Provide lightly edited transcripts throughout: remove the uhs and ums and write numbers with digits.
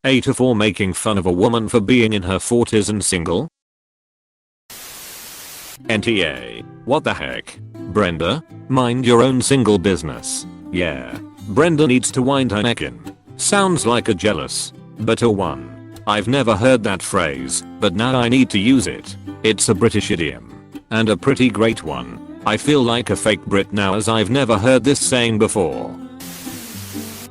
AITA for making fun of a woman for being in her 40s and single? NTA. What the heck? Brenda? Mind your own single business. Yeah. Brenda needs to wind her neck in. Sounds like a jealous. But a one. I've never heard that phrase, but now I need to use it. It's a British idiom. And a pretty great one. I feel like a fake Brit now as I've never heard this saying before.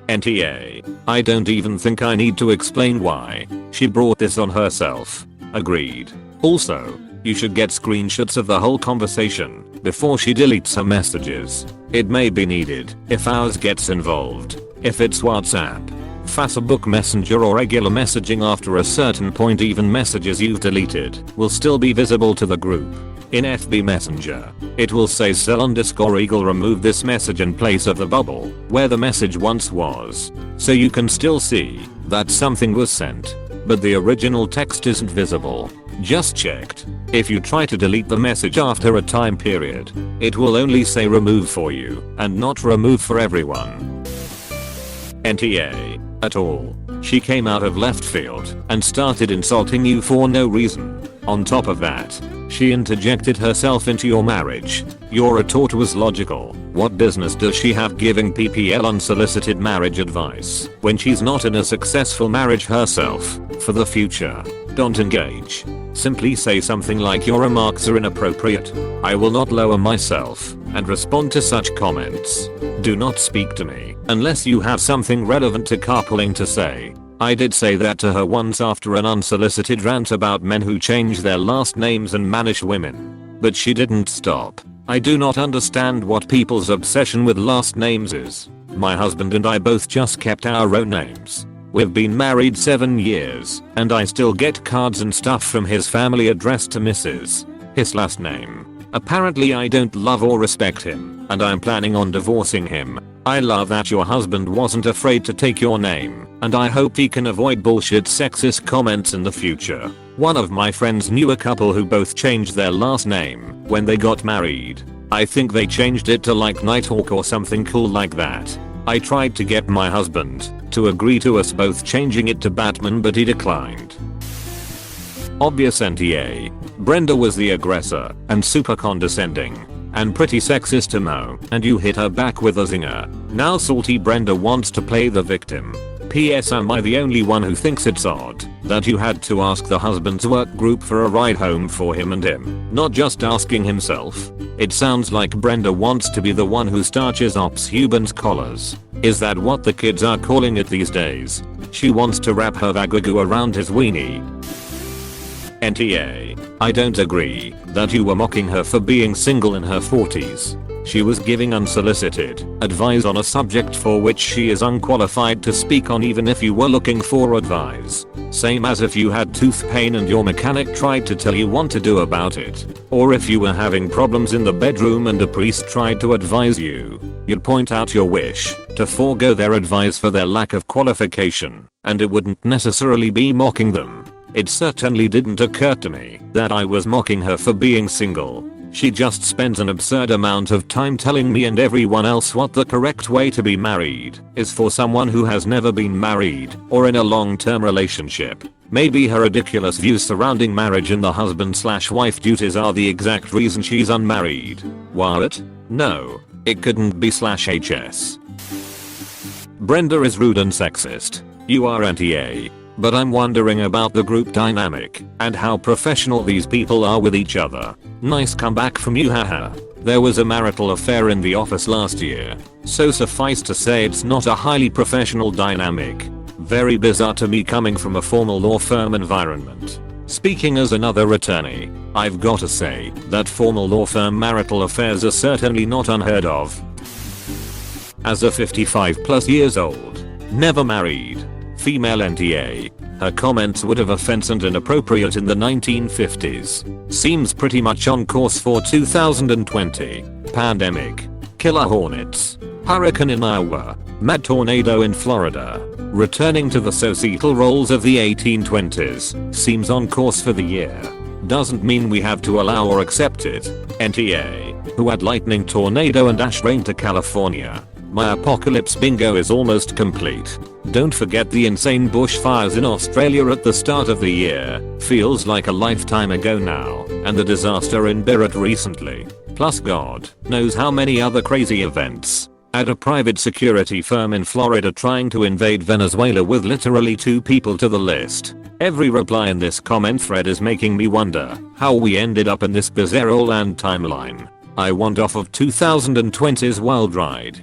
NTA. I don't even think I need to explain why. She brought this on herself. Agreed. Also, you should get screenshots of the whole conversation before she deletes her messages. It may be needed if ours gets involved. If it's WhatsApp, Facebook Messenger or regular messaging, after a certain point even messages you've deleted will still be visible to the group. In FB Messenger, it will say *_eagle remove this message in place of the bubble where the message once was. So you can still see that something was sent, but the original text isn't visible. Just checked. If you try to delete the message after a time period, it will only say remove for you and not remove for everyone. NTA. At all. She came out of left field and started insulting you for no reason. On top of that, she interjected herself into your marriage. Your retort was logical. What business does she have giving PPL unsolicited marriage advice when she's not in a successful marriage herself? For the future, don't engage. Simply say something like your remarks are inappropriate. I will not lower myself and respond to such comments. Do not speak to me unless you have something relevant to carpooling to say. I did say that to her once after an unsolicited rant about men who change their last names and manage women. But she didn't stop. I do not understand what people's obsession with last names is. My husband and I both just kept our own names. We've been married 7 years, and I still get cards and stuff from his family addressed to Mrs. his last name. Apparently I don't love or respect him, and I'm planning on divorcing him. I love that your husband wasn't afraid to take your name, and I hope he can avoid bullshit sexist comments in the future. One of my friends knew a couple who both changed their last name when they got married. I think they changed it to like Nighthawk or something cool like that. I tried to get my husband to agree to us both changing it to Batman, but he declined. Obvious NTA. Brenda was the aggressor and super condescending and pretty sexist to Mo, and you hit her back with a zinger. Now salty Brenda wants to play the victim. PS, am I the only one who thinks it's odd that you had to ask the husband's work group for a ride home for him and him, not just asking himself? It sounds like Brenda wants to be the one who starches ops Hubans collars. Is that what the kids are calling it these days? She wants to wrap her vagagoo around his weenie. NTA. I don't agree that you were mocking her for being single in her 40s. She was giving unsolicited advice on a subject for which she is unqualified to speak on, even if you were looking for advice. Same as if you had tooth pain and your mechanic tried to tell you what to do about it. Or if you were having problems in the bedroom and a priest tried to advise you. You'd point out your wish to forego their advice for their lack of qualification, and it wouldn't necessarily be mocking them. It certainly didn't occur to me that I was mocking her for being single. She just spends an absurd amount of time telling me and everyone else what the correct way to be married is for someone who has never been married or in a long-term relationship. Maybe her ridiculous views surrounding marriage and the husband/wife duties are the exact reason she's unmarried. What? No, it couldn't be /HS. Brenda is rude and sexist. You are NTA. But I'm wondering about the group dynamic and how professional these people are with each other. Nice comeback from you, haha. There was a marital affair in the office last year, so suffice to say it's not a highly professional dynamic. Very bizarre to me coming from a formal law firm environment. Speaking as another attorney, I've gotta say that formal law firm marital affairs are certainly not unheard of. As a 55+ years old, never married, female NTA, her comments would have offensive and inappropriate in the 1950s. Seems pretty much on course for 2020. Pandemic, killer hornets, hurricane in Iowa, mad tornado in Florida. Returning to the societal roles of the 1820s seems on course for the year. Doesn't mean we have to allow or accept it. NTA, who had lightning, tornado and ash rain to California. My apocalypse bingo is almost complete. Don't forget the insane bushfires in Australia at the start of the year. Feels like a lifetime ago now. And the disaster in Beirut recently. Plus God knows how many other crazy events. At a private security firm in Florida trying to invade Venezuela with literally 2 people to the list. Every reply in this comment thread is making me wonder how we ended up in this bizarre land timeline. I want off of 2020's wild ride.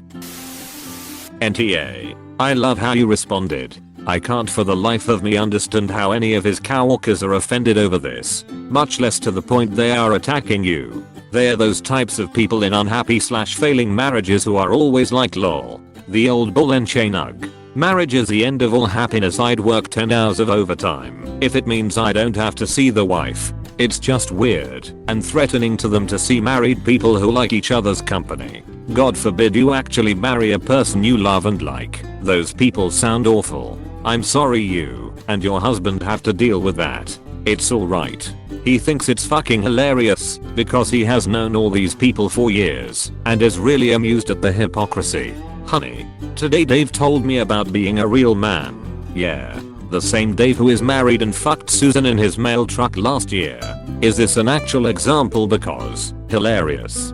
NTA. I love how you responded. I can't for the life of me understand how any of his coworkers are offended over this, much less to the point they are attacking you. They are those types of people in unhappy/failing marriages who are always like lol. The old ball and chain ugh. Marriage is the end of all happiness. I'd work 10 hours of overtime if it means I don't have to see the wife. It's just weird and threatening to them to see married people who like each other's company. God forbid you actually marry a person you love and like. Those people sound awful. I'm sorry you and your husband have to deal with that. It's alright. He thinks it's fucking hilarious because he has known all these people for years and is really amused at the hypocrisy. Honey, today Dave told me about being a real man. Yeah. The same Dave who is married and fucked Susan in his mail truck last year. Is this an actual example? Because hilarious.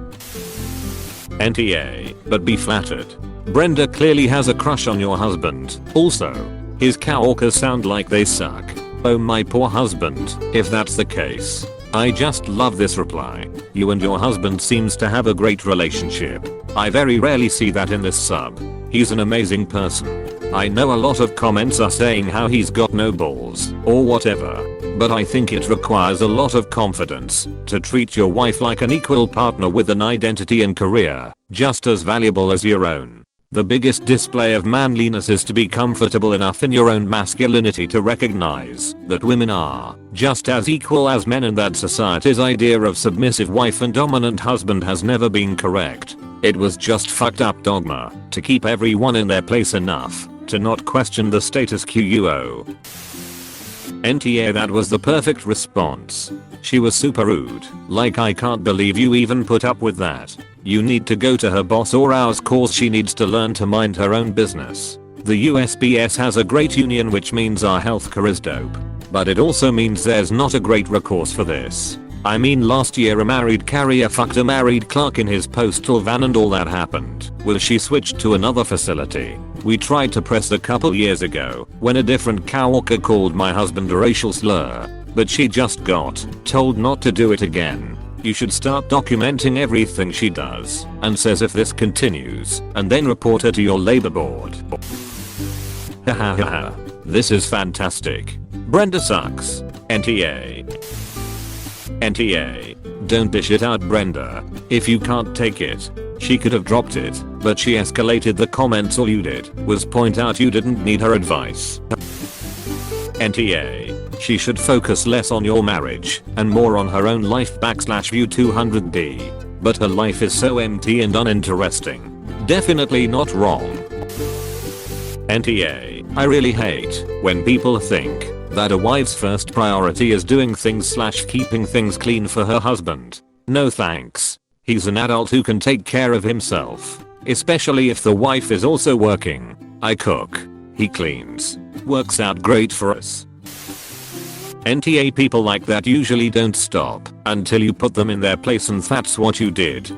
NTA, but be flattered. Brenda clearly has a crush on your husband. Also, his coworkers sound like they suck. Oh my poor husband, if that's the case. I just love this reply. You and your husband seems to have a great relationship. I very rarely see that in this sub. He's an amazing person. I know a lot of comments are saying how he's got no balls or whatever, but I think it requires a lot of confidence to treat your wife like an equal partner with an identity and career just as valuable as your own. The biggest display of manliness is to be comfortable enough in your own masculinity to recognize that women are just as equal as men and that society's idea of submissive wife and dominant husband has never been correct. It was just fucked up dogma to keep everyone in their place enough to not question the status quo. NTA, that was the perfect response. She was super rude. Like, I can't believe you even put up with that. You need to go to her boss or ours cause she needs to learn to mind her own business. The USPS has a great union, which means our healthcare is dope. But it also means there's not a great recourse for this. I mean, last year a married carrier fucked a married clerk in his postal van and all that happened was she switched to another facility. We tried to press a couple years ago when a different coworker called my husband a racial slur, but she just got told not to do it again. You should start documenting everything she does and says if this continues and then report her to your labor board. Hahaha. This is fantastic. Brenda sucks. NTA. NTA. Don't dish it out, Brenda. If you can't take it. She could have dropped it, but she escalated the comments. All you did was point out you didn't need her advice. NTA. She should focus less on your marriage and more on her own life /view 200D. But her life is so empty and uninteresting. Definitely not wrong. NTA. I really hate when people think that a wife's first priority is doing things / keeping things clean for her husband. No thanks. He's an adult who can take care of himself. Especially if the wife is also working. I cook. He cleans. Works out great for us. NTA, people like that usually don't stop until you put them in their place, and that's what you did.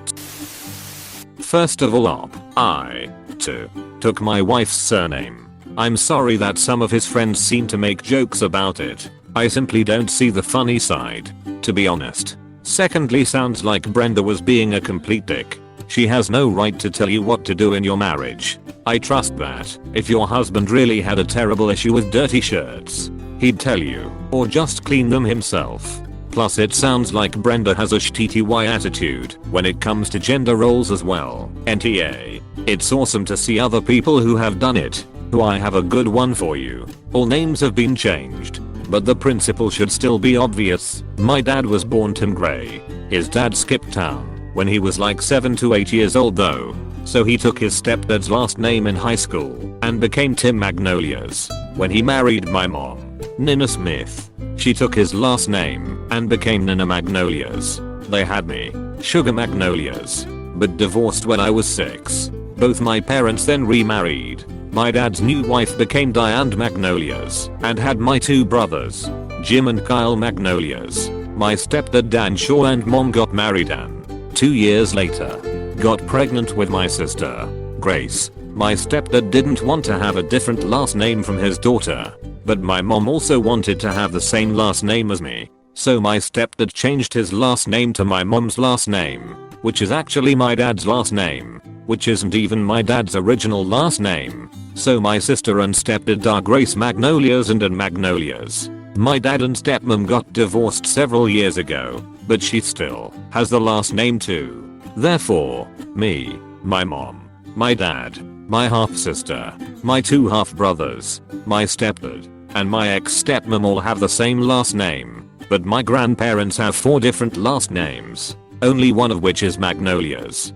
First of all, I took my wife's surname. I'm sorry that some of his friends seem to make jokes about it. I simply don't see the funny side, to be honest. Secondly, sounds like Brenda was being a complete dick. She has no right to tell you what to do in your marriage. I trust that if your husband really had a terrible issue with dirty shirts, he'd tell you, or just clean them himself. Plus it sounds like Brenda has a shitty attitude when it comes to gender roles as well. NTA. It's awesome to see other people who have done it. Who I have a good one for you. All names have been changed, but the principle should still be obvious. My dad was born Tim Gray. His dad skipped town when he was like 7 to 8 years old though. So he took his stepdad's last name in high school and became Tim Magnolias. When he married my mom, Nina Smith, she took his last name and became Nina Magnolias. They had me, Sugar Magnolias, but divorced when I was 6. Both my parents then remarried, My dad's new wife became Diane Magnolias and had my 2 brothers, Jim and Kyle Magnolias. My stepdad Dan Shaw and mom got married and 2 years later got pregnant with my sister, Grace. My stepdad didn't want to have a different last name from his daughter, but my mom also wanted to have the same last name as me. So my stepdad changed his last name to my mom's last name, which is actually my dad's last name, which isn't even my dad's original last name. So my sister and stepdad are Grace Magnolias and Magnolias. My dad and stepmom got divorced several years ago, but she still has the last name too. Therefore, me, my mom, my dad, my half-sister, my 2 half-brothers, my stepdad, and my ex-stepmom all have the same last name, but my grandparents have 4 different last names, only one of which is Magnolias.